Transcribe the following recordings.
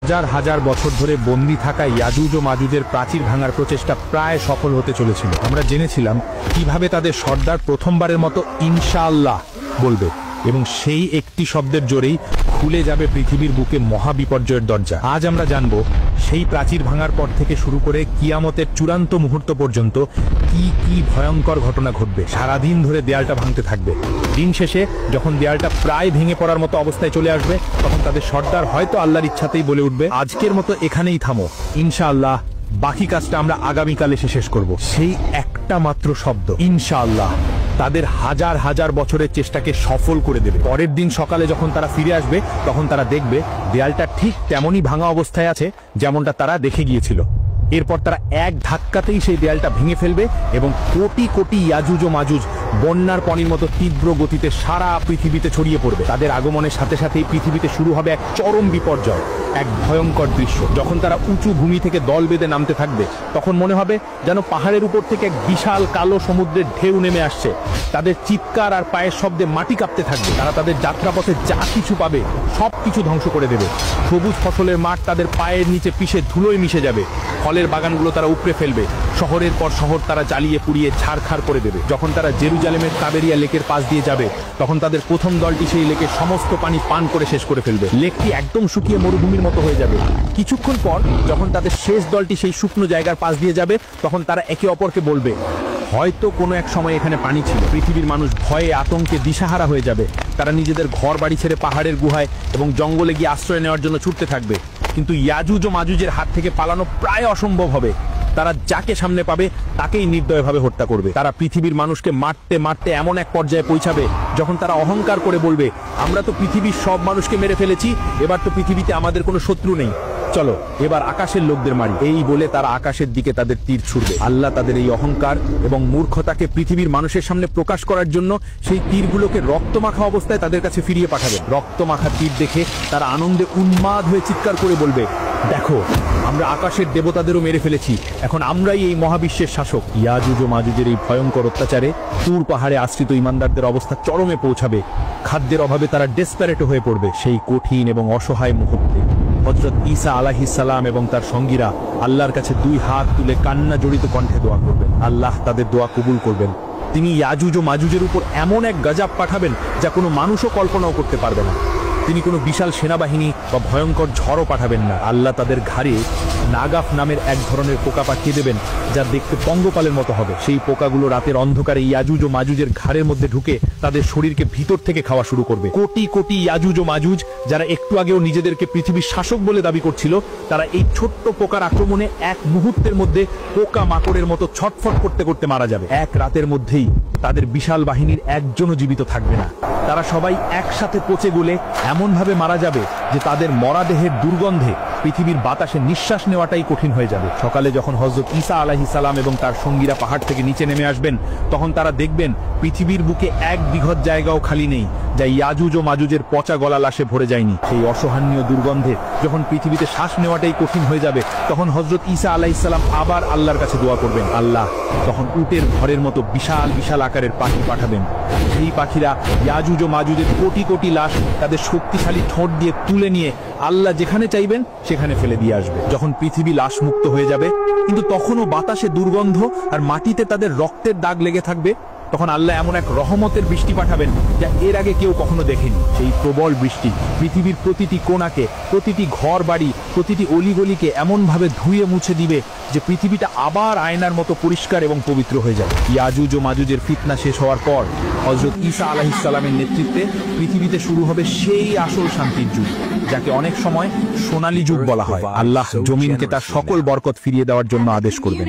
হাজার হাজার বছর ধরে বন্দী থাকা ইয়াজুজ ও মাজুজের প্রাচীর ভাঙার প্রচেষ্টা প্রায় সফল হতে চলেছিল। আমরা জেনেছিলাম কিভাবে তাদের সর্দার প্রথমবারের মতো ইনশাআল্লাহ বলবে এবং সেই একটি শব্দের জোরেই খুলে যাবে পৃথিবীর বুকে মহাবিপর্যয়ের দরজা। আজ আমরা জানব সেই প্রাচীর ভাঙার পর থেকে শুরু করে কিয়ামতের চূড়ান্ত মুহূর্ত পর্যন্ত কি কি ভয়ঙ্কর ঘটনা ঘটবে। সারাদিন ধরে দেয়ালটা ভাঙতে থাকবে। দিন শেষে যখন দেয়ালটা প্রায় ভেঙে পড়ার মতো অবস্থায় চলে আসবে, তখন তাদের সর্দার হয়তো আল্লাহর ইচ্ছাতেই বলে উঠবে, আজকের মতো এখানেই থামো, ইনশাআল্লাহ বাকি কাজটা আমরা আগামীকাল এসে শেষ করব। সেই একটা মাত্র শব্দ ইনশাআল্লাহ তাদের হাজার হাজার বছরের চেষ্টাকে সফল করে দেবে। পরের দিন সকালে যখন তারা ফিরে আসবে, তখন তারা দেখবে দেয়ালটা ঠিক তেমনই ভাঙা অবস্থায় আছে যেমনটা তারা দেখে গিয়েছিল। এরপর তারা এক ধাক্কাতেই সেই দেয়ালটা ভেঙে ফেলবে এবং কোটি কোটি ইয়াজুজ ও মাজুজ বন্যার পানির মতো তীব্র গতিতে সারা পৃথিবীতে ছড়িয়ে পড়বে। তাদের আগমনের সাথে সাথেই পৃথিবীতে শুরু হবে এক চরম বিপর্যয়, এক ভয়ঙ্কর দৃশ্য। যখন তারা উঁচু ভূমি থেকে দল বেঁধে নামতে থাকবে, তখন মনে হবে যেন পাহাড়ের উপর থেকে এক বিশাল কালো সমুদ্রের ঢেউ নেমে আসছে। তাদের চিৎকার আর পায়ের শব্দে মাটি কাঁপতে থাকবে। তারা তাদের যাত্রাপথে যা কিছু পাবে সবকিছু ধ্বংস করে দেবে। সবুজ ফসলের মাঠ তাদের পায়ের নিচে পিষে ধুলোয় মিশে যাবে। ফলের বাগানগুলো তারা উপড়ে ফেলবে। শহরের পর শহর তারা জ্বালিয়ে পুড়িয়ে ছারখার করে দেবে। যখন তারা জেরুজালেমের তাবেরিয়া লেকের পাশ দিয়ে যাবে, তখন তাদের প্রথম দলটি সেই লেকের সমস্ত পানি পান করে শেষ করে ফেলবে। লেকটি একদম শুকিয়ে মরুভূমির মতো হয়ে যাবে। কিছুক্ষণ পর যখন তাদের শেষ দলটি সেই শুকনো জায়গার পাশ দিয়ে যাবে, তখন তারা একে অপরকে বলবে, হয়তো কোনো এক সময় এখানে পানি ছিল। পৃথিবীর মানুষ ভয়ে আতঙ্কে দিশাহারা হয়ে যাবে। তারা নিজেদের ঘর বাড়ি ছেড়ে পাহাড়ের গুহায় এবং জঙ্গলে গিয়ে আশ্রয় নেওয়ার জন্য ছুটতে থাকবে। কিন্তু ইয়াজুজ ও মাজুজের হাত থেকে পালানো প্রায় অসম্ভব হবে। তারা যাকে সামনে পাবে তাকেই নির্দয়ভাবে হত্যা করবে। তারা পৃথিবীর মানুষকে মারতে মারতে এমন এক পর্যায়ে পৌঁছাবে যখন তারা অহংকার করে বলবে, আমরা তো পৃথিবীর সব মানুষকে মেরে ফেলেছি, এবার তো পৃথিবীতে আমাদের কোনো শত্রু নেই, চলো এবার আকাশের লোকদের মারি। এই বলে তারা আকাশের দিকে তাদের তীর ছুড়বে। আল্লাহ তাদের এই অহংকার এবং মূর্খতাকে পৃথিবীর মানুষের সামনে প্রকাশ করার জন্য সেই তীরগুলোকে রক্তমাখা অবস্থায় তাদের কাছে ফিরিয়ে পাঠাবে। রক্তমাখা তীর দেখে তারা আনন্দে উন্মাদ হয়ে চিৎকার করে বলবে, দেখো আমরা আকাশের দেবতাদেরও মেরে ফেলেছি, এখন আমরাই এই মহাবিশ্বের শাসক। ইয়াজুজ ও মাজুজের এই ভয়ঙ্কর অত্যাচারে তুর পাহাড়ে আশ্রিত ইমানদারদের অবস্থা চরমে পৌঁছাবে। খাদ্যের অভাবে তারা ডেসপারেট হয়ে পড়বে। সেই কঠিন এবং অসহায় মুহূর্তে হযরত ঈসা আলাইহিস সালাম এবং তার সঙ্গীরা আল্লাহর কাছে দুই হাত তুলে কান্না জড়িত কণ্ঠে দোয়া করবেন। আল্লাহ তাদের দোয়া কবুল করবেন। তিনি ইয়াজুজ ও মাজুজের উপর এমন এক গজব পাঠাবেন যা কোনো মানুষও কল্পনাও করতে পারবে না। তিনি কোনো বিশাল সেনাবাহিনী বা ভয়ঙ্কর ঝড়ও পাঠাবেন না। আল্লাহ তাদের ঘাড়ে নাগাফ নামের এক ধরনের পোকা পাঠিয়ে দেবেন, যা দেখতে পঙ্গপালের মতো হবে। সেই পোকাগুলো রাতের অন্ধকারে ইয়াজুজ ও মাজুজের ঘাড়ের মধ্যে ঢুকে তাদের শরীরকে ভিতর থেকে খাওয়া শুরু করবে। কোটি কোটি ইয়াজুজ ও মাজুজ যারা একটু আগেও নিজেদেরকে পৃথিবীর শাসক বলে দাবি করছিল, তারা এই ছোট্ট পোকার আক্রমণে এক মুহূর্তের মধ্যে পোকা মাকড়ের মতো ছটফট করতে করতে মারা যাবে। এক রাতের মধ্যেই তাদের বিশাল বাহিনীর একজনও জীবিত থাকবে না। তারা সবাই একসাথে পচে গলে এমনভাবে মারা যাবে যে তাদের মরাদেহের দুর্গন্ধে পৃথিবীর বাতাসে নিঃশ্বাস নেওয়াটাই কঠিন হয়ে যাবে। সকালে যখন হযরত ঈসা আলাইহিস সালাম এবং তার সঙ্গীরা পাহাড় থেকে নিচে নেমে আসবেন, তখন তারা দেখবেন পৃথিবীর বুকে এক বিঘত জায়গাও খালি নেই যা ইয়াজুজ ও মাজুজের পচা গলা লাশে ভরে যায়নি। সেই অসহনীয় দুর্গন্ধে যখন পৃথিবীতে শ্বাস নেওয়াটাই কঠিন হয়ে যাবে, তখন হযরত ঈসা আলাইহিস সালাম আবার আল্লাহর কাছে দোয়া করবেন। আল্লাহ তখন উটের ঘরের মতো বিশাল বিশাল আকারের পাখি পাঠাবেন। সেই পাখিরা ইয়াজুজ ও মাজুজের কোটি কোটি লাশ তাদের শক্তিশালী ঠোঁট দিয়ে তুলে নিয়ে আল্লাহ যেখানে চাইবেন সেখানে ফেলে দিয়ে আসবে। যখন পৃথিবী লাশ মুক্ত হয়ে যাবে, কিন্তু তখনও বাতাসে দুর্গন্ধ আর মাটিতে তাদের রক্তের দাগ লেগে থাকবে, তখন আল্লাহ এমন এক রহমতের বৃষ্টি পাঠাবেন যা এর আগে কেউ কখনো দেখেনি। সেই প্রবল বৃষ্টি পৃথিবীর প্রতিটি কোণাকে, প্রতিটি ঘর বাড়ি, প্রতিটি অলিগলিকে এমনভাবে ধুয়ে মুছে দিবে যে পৃথিবীটা আবার আয়নার মতো পরিষ্কার এবং পবিত্র হয়ে যাবে। ইয়াজুজ ও মাজুজের ফিতনা শেষ হওয়ার পর হযরত ঈসা আলাইহিস সালামের নেতৃত্বে পৃথিবীতে শুরু হবে সেই আসল শান্তির যুগ, যাকে অনেক সময় সোনালী যুগ বলা হয়। আল্লাহ জমিনকে তার সকল বরকত ফিরিয়ে দেওয়ার জন্য আদেশ করবেন।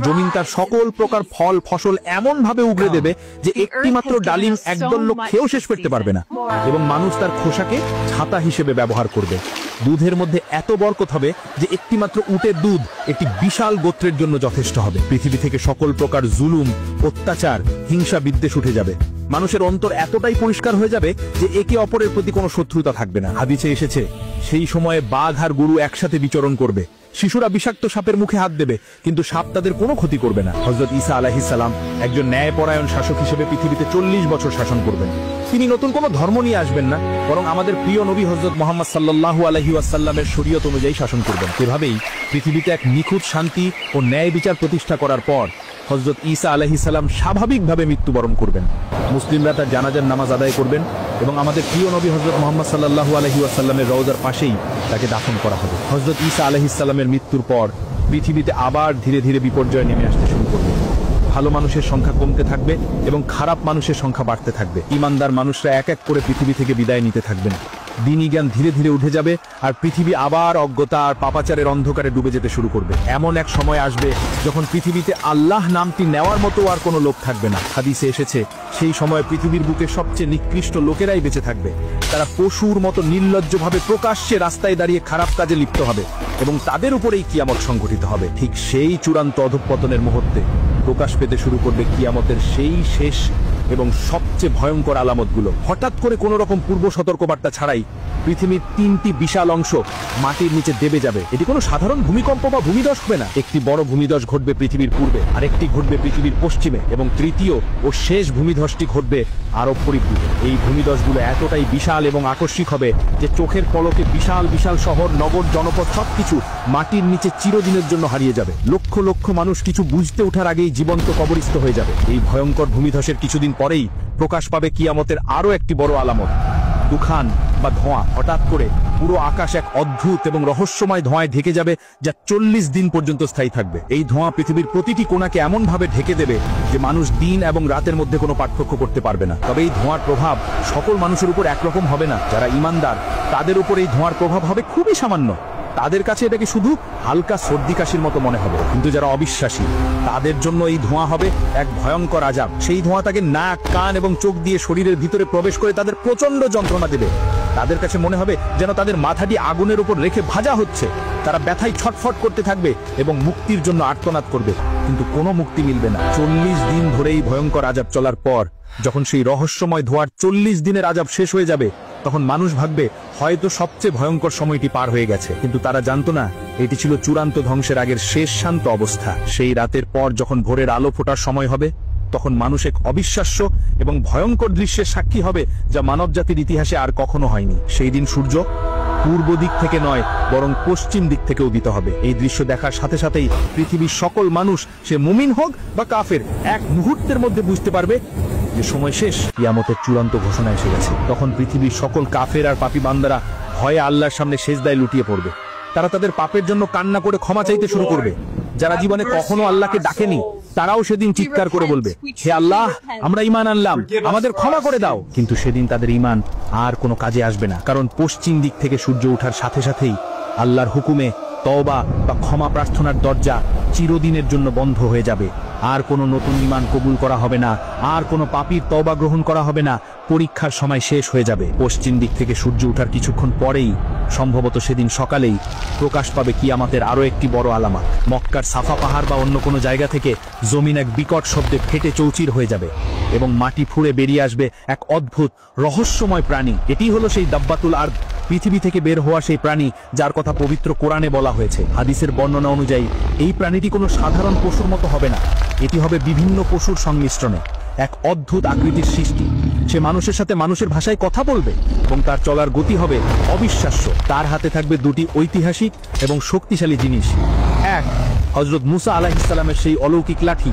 জমিন তার সকল প্রকার ফল ফসল এমন ভাবে উগড়ে দেবে যে একটি মাত্র ডালিম একদল লোক খেয়েও শেষ করতে পারবে না, এবং মানুষ তার খোসাকে ছাতা হিসেবে ব্যবহার করবে। দুধের মধ্যে এত বরকত হবে যে একটি মাত্র উটের দুধ একটি বিশাল গোত্রের জন্য যথেষ্ট হবে। পৃথিবী থেকে সকল প্রকার জুলুম, অত্যাচার, হিংসা বিদ্বেষ উঠে যাবে। মানুষের অন্তর এতটাই পরিষ্কার হয়ে যাবে যে একে অপরের প্রতি কোনো শত্রুতা থাকবে না। হাদিসে এসেছে, সেই সময়ে বাঘ আর গরু একসাথে বিচরণ করবে। শিশুরা বিষাক্ত সাপের মুখে হাত দেবে, কিন্তু সাপ তাদের কোনো ক্ষতি করবে না। হযরত ঈসা আলাইহিস সালাম একজন ন্যায়পরায়ণ শাসক হিসেবে পৃথিবীতে 40 বছর শাসন করবেন। তিনি নতুন কোনো ধর্ম নিয়ে আসবেন না, বরং আমাদের প্রিয় নবী হযরত মুহাম্মদ সাল্লাল্লাহু আলাইহি ওয়াসাল্লামের শরীয়ত অনুযায়ী শাসন করবেন। এভাবেই পৃথিবীতে এক নিখুঁত শান্তি ও ন্যায় বিচার প্রতিষ্ঠা করার পর হযরত ঈসা আলাইহিস সালাম স্বাভাবিকভাবে মৃত্যুবরণ করবেন। মুসলিমরা তার জানাজার নামাজ আদায় করবেন এবং আমাদের প্রিয় নবী হযরত মুহাম্মদ সাল্লাল্লাহু আলাইহি ওয়াসাল্লামের রওজার পাশেই তাকে দাফন করা হবে। হযরত ঈসা আলাইহিস সালামের মৃত্যুর পর পৃথিবীতে আবার ধীরে ধীরে বিপর্যয় নেমে আসতে শুরু করবে। ভালো মানুষের সংখ্যা কমতে থাকবে এবং খারাপ মানুষের সংখ্যা বাড়তে থাকবে। ঈমানদার মানুষরা এক এক করে পৃথিবী থেকে বিদায় নিতে থাকবেন। দ্বীনি জ্ঞান ধীরে ধীরে উঠে যাবে আর পৃথিবী আবার অজ্ঞতা আর পাপাচারের অন্ধকারে ডুবে যেতে শুরু করবে। এমন এক সময় আসবে যখন পৃথিবীতে আল্লাহ নামটি নেওয়ার মতো আর কোনো লোক থাকবে না। হাদিসে এসেছে, সেই সময় পৃথিবীর বুকে সবচেয়ে নিকৃষ্ট লোকেরাই বেঁচে থাকবে। তারা পশুর মতো নির্লজ্জভাবে প্রকাশ্যে রাস্তায় দাঁড়িয়ে খারাপ কাজে লিপ্ত হবে এবং তাদের উপরেই কিয়ামত সংঘটিত হবে। ঠিক সেই চূড়ান্ত অধঃপতনের মুহূর্তে প্রকাশ পেতে শুরু করবে কিয়ামতের সেই শেষ এবং সবচেয়ে ভয়ঙ্কর আলামতগুলো। হঠাৎ করে কোনো রকম পূর্ব সতর্কবার্তা ছাড়াই পৃথিবীর 3টি বিশাল অংশ মাটির নিচে দেবে যাবে। এটি কোনো সাধারণ ভূমিকম্প বা ভূমিধস হবে না। একটি বড় ভূমিধস ঘটবে পৃথিবীর পূর্বে, আরেকটি ঘটবে পৃথিবীর পশ্চিমে, এবং তৃতীয় ও শেষ ভূমিধসটি ঘটবে আরব পরিপূর্বে। এই ভূমিধসগুলো এতটাই বিশাল এবং আকস্মিক হবে যে চোখের পলকে বিশাল বিশাল শহর, নগর, জনপদ সবকিছু মাটির নিচে চিরদিনের জন্য হারিয়ে যাবে। লক্ষ লক্ষ মানুষ কিছু বুঝতে ওঠার আগেই জীবন্ত কবরস্থ হয়ে যাবে। এই ভয়ঙ্কর ভূমিধসের কিছুদিন পরেই প্রকাশ পাবে কিয়ামতের আরো একটি বড় আলামত, দুখান বা ধোঁয়া। হঠাৎ করে পুরো আকাশ এক অদ্ভুত এবং রহস্যময় ধোঁয়ায় ঢেকে যাবে, যা 40 দিন পর্যন্ত স্থায়ী থাকবে। এই ধোঁয়া পৃথিবীর প্রতিটি কোণাকে এমন ভাবে ঢেকে দেবে যে মানুষ দিন এবং রাতের মধ্যে কোনো পার্থক্য করতে পারবে না। তবে এই ধোঁয়ার প্রভাব সকল মানুষের উপর একরকম হবে না। যারা ঈমানদার তাদের উপর এই ধোঁয়ার প্রভাব হবে খুবই সামান্য। তাদের কাছে এটাকে শুধু হালকা সর্দি কাশির মতো মনে হবে। কিন্তু যারা অবিশ্বাসী তাদের জন্য এই ধোঁয়া হবে এক ভয়ঙ্কর আযাব। সেই ধোঁয়া তাকে নাক, কান এবং চোখ দিয়ে শরীরের ভিতরে প্রবেশ করে তাদের প্রচন্ড যন্ত্রণা দেবে। তাদের কাছে মনে হবে যেন তাদের মাথাটি আগুনের উপর রেখে ভাজা হচ্ছে। তারা ব্যথায় ছটফট করতে থাকবে এবং মুক্তির জন্য আর্তনাদ করবে, কিন্তু কোনো মুক্তি মিলবে না। 40 দিন ধরে এই ভয়ঙ্কর আযাব চলার পর যখন সেই রহস্যময় ধোঁয়ার 40 দিনের আযাব শেষ হয়ে যাবে, তখন মানুষ ভাববে হয়তো সবচেয়ে ভয়ঙ্কর সময়টি পার হয়ে গেছে। কিন্তু তারা জানতো না এটি ছিল চূড়ান্ত ধ্বংসের আগের শেষ শান্ত অবস্থা। সেই রাতের পর যখন ভোরের আলো ফোটার সময় হবে, তখন মানুষ এক অবিশ্বাস্য এবং ভয়ঙ্কর দৃশ্যের সাক্ষী হবে যা মানবজাতির ইতিহাসে আর কখনো হয়নি। সেই দিন সূর্য পূর্ব দিক থেকে নয়, বরং পশ্চিম দিক থেকে উদিত হবে। এই দৃশ্য দেখার সাথে সাথেই পৃথিবীর সকল মানুষ, সে মুমিন হোক বা কাফের, এক মুহূর্তের মধ্যে বুঝতে পারবে যে সময় শেষ, কিয়ামতের চূড়ান্ত ঘোষণা এসে গেছে। তখন পৃথিবীর সকল কাফের আর পাপী বান্দারা ভয়ে আল্লাহর সামনে সেজদায় লুটিয়ে পড়বে। তারা তাদের পাপের জন্য কান্না করে ক্ষমা চাইতে শুরু করবে। যারা জীবনে কখনো আল্লাহকে ডাকেনি তারাও সেদিন চিৎকার করে বলবে, হে আল্লাহ, আমরা ঈমান আনলাম, আমাদের ক্ষমা করে দাও। কিন্তু সেদিন তাদের ঈমান আর কোনো কাজে আসবে না, কারণ পশ্চিম দিক থেকে সূর্য ওঠার সাথে সাথেই আল্লাহর হুকুমে তওবা বা ক্ষমা প্রার্থনার দরজা চিরদিনের জন্য বন্ধ হয়ে যাবে। আর কোনো নতুন ঈমান কবুল করা হবে না, আর কোনো পাপীর তওবা গ্রহণ করা হবে না। পরীক্ষার সময় শেষ হয়ে যাবে। পশ্চিম দিক থেকে সূর্য ওঠার কিছুক্ষণ পরেই, সম্ভবত সেদিন সকালেই, প্রকাশ পাবে কিয়ামতের আরো একটি বড় আলামত। মক্কার সাফা পাহাড় বা অন্য কোনো জায়গা থেকে জমিন এক বিকট শব্দে ফেটে চৌচির হয়ে যাবে এবং মাটি ফুঁড়ে বেরিয়ে আসবে এক অদ্ভুত রহস্যময় প্রাণী। এটি হলো সেই দাব্বাতুল আরদ, পৃথিবী থেকে বের হওয়া সেই প্রাণী যার কথা পবিত্র কোরআনে বলা হয়েছে। হাদিসের বর্ণনা অনুযায়ী এই প্রাণীটি কোনো সাধারণ পশুর মতো হবে না, এটি হবে বিভিন্ন পশুর সংমিশ্রণে এক অদ্ভুত আকৃতির সৃষ্টি। সে মানুষের সাথে মানুষের ভাষায় কথা বলবে এবং তার চলার গতি হবে অবিশ্বাস্য। তার হাতে থাকবে দুটি ঐতিহাসিক এবং শক্তিশালী জিনিস, এক হযরত মুসা আলাইহিস সালামের সেই অলৌকিক লাঠি,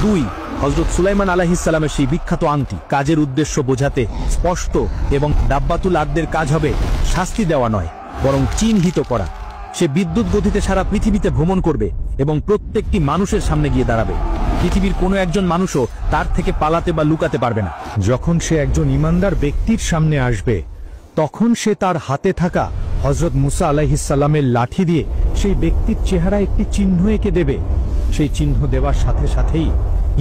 দুই হযরত সুলাইমান আলাইহিস সালামের সেই বিখ্যাত আংটি। কাজের উদ্দেশ্য বোঝাতে স্পষ্ট এবং দাব্বাতুল আরদের কাজ হবে শাস্তি দেওয়া নয়, বরং চিহ্নিত করা। সে বিদ্যুৎ গতিতে সারা পৃথিবীতে ভ্রমণ করবে এবং প্রত্যেকটি মানুষের সামনে গিয়ে দাঁড়াবে। পৃথিবীর কোনো একজন মানুষও তার থেকে পালাতে বা লুকাতে পারবে না। যখন সে একজন ঈমানদার ব্যক্তির সামনে আসবে, তখন সে তার হাতে থাকা হযরত মুসা আলাইহিস সালামের লাঠি দিয়ে সেই ব্যক্তির চেহারা একটি চিহ্ন এঁকে দেবে। সেই চিহ্ন দেওয়ার সাথে সাথেই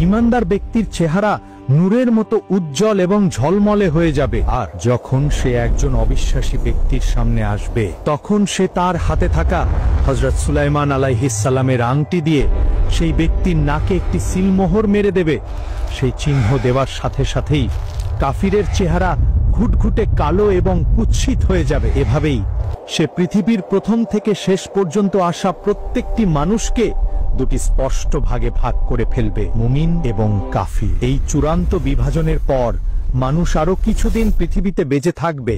ঈমানদার ব্যক্তির চেহারা নূরের মতো উজ্জ্বল এবং ঝলমলে হয়ে যাবে। আর যখন সে একজন অবিশ্বাসী ব্যক্তির সামনে আসবে, তখন সে তার হাতে থাকা হযরত সুলাইমান আলাইহিস সালামের আংটি দিয়ে সেই ব্যক্তির নাকে একটি সিলমোহর মেরে দেবে। সেই চিহ্ন দেওয়ার সাথে সাথেই কাফিরের চেহারা ঘুটঘুটে কালো এবং কুৎসিত হয়ে যাবে। এভাবেই সে পৃথিবীর প্রথম থেকে শেষ পর্যন্ত আসা প্রত্যেকটি মানুষকে দুটি স্পষ্ট ভাগে ভাগ করে ফেলবে, মুমিন এবং কাফির। এই চূড়ান্ত বিভাজনের পর মানুষ আরো কিছুদিন পৃথিবীতে বেঁচে থাকবে,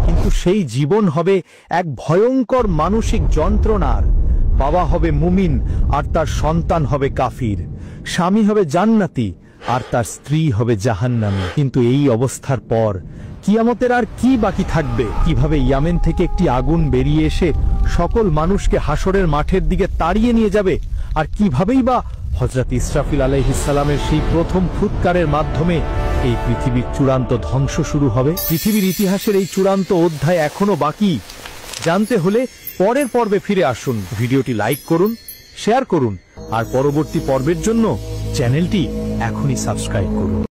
কিন্তু সেই জীবন হবে এক ভয়ঙ্কর মানসিক যন্ত্রণার। বাবা হবে মুমিন আর তার সন্তান হবে কাফির, স্বামী হবে জান্নাতি আর তার স্ত্রী হবে জাহান্নামী। কিন্তু এই অবস্থার পর কিয়ামতের আর কি বাকি থাকবে? কিভাবে ইয়ামেন থেকে একটি আগুন বেরিয়ে এসে সকল মানুষকে হাসরের মাঠের দিকে তাড়িয়ে নিয়ে যাবে? আর কিভাবেই বা হযরত ইসরাফিল আলাইহিস সালামের সেই প্রথম ফুৎকারের মাধ্যমে এই পৃথিবীর চূড়ান্ত ধ্বংস শুরু হবে? পৃথিবীর ইতিহাসের এই চূড়ান্ত অধ্যায় এখনো বাকি। জানতে হলে পরের পর্বে ফিরে আসুন। ভিডিওটি লাইক করুন, শেয়ার করুন আর পরবর্তী পর্বের জন্য চ্যানেলটি এখনই সাবস্ক্রাইব করুন।